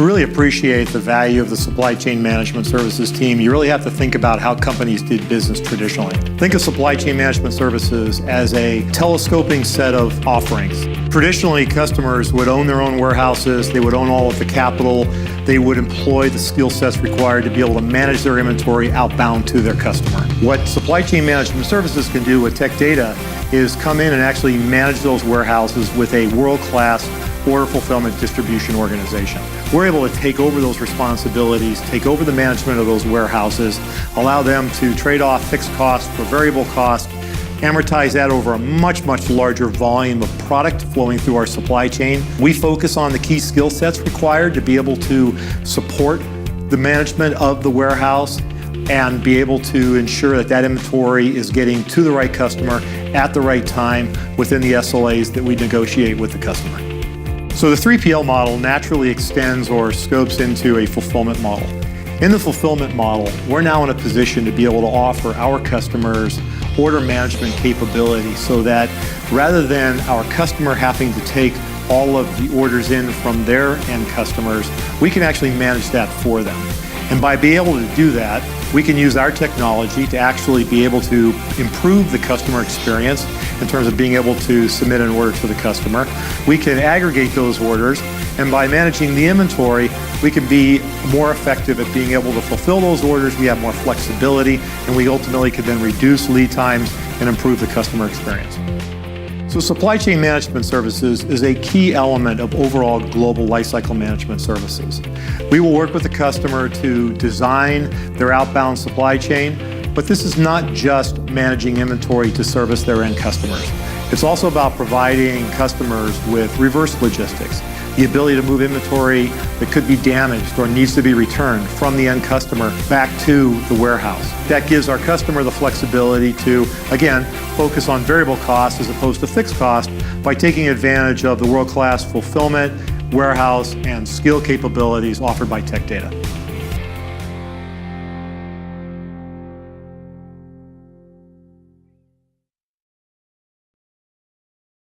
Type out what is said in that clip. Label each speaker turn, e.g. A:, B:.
A: To really appreciate the value of the supply chain management services team, you really have to think about how companies did business traditionally. Think of supply chain management services as a telescoping set of offerings. Traditionally, customers would own their own warehouses, they would own all of the capital, they would employ the skill sets required to be able to manage their inventory outbound to their customer. What supply chain management services can do with Tech Data is come in and actually manage those warehouses with a world-class order fulfillment distribution organization. We're able to take over those responsibilities, take over the management of those warehouses, allow them to trade off fixed costs for variable cost, amortize that over a much larger volume of product flowing through our supply chain. We focus on the key skill sets required to be able to support the management of the warehouse and be able to ensure that that inventory is getting to the right customer at the right time within the SLAs that we negotiate with the customer. So the 3PL model naturally extends or scopes into a fulfillment model. In the fulfillment model, we're now in a position to be able to offer our customers order management capability so that rather than our customer having to take all of the orders in from their end customers, we can actually manage that for them. And by being able to do that, we can use our technology to actually be able to improve the customer experience in terms of being able to submit an order to the customer. We can aggregate those orders, and by managing the inventory, we can be more effective at being able to fulfill those orders. We have more flexibility, and we ultimately could then reduce lead times and improve the customer experience. So supply chain management services is a key element of overall global lifecycle management services. We will work with the customer to design their outbound supply chain, but this is not just managing inventory to service their end customers. It's also about providing customers with reverse logistics, the ability to move inventory that could be damaged or needs to be returned from the end customer back to the warehouse. That gives our customer the flexibility to, again, focus on variable costs as opposed to fixed cost by taking advantage of the world-class fulfillment, warehouse, and skill capabilities offered by Tech Data.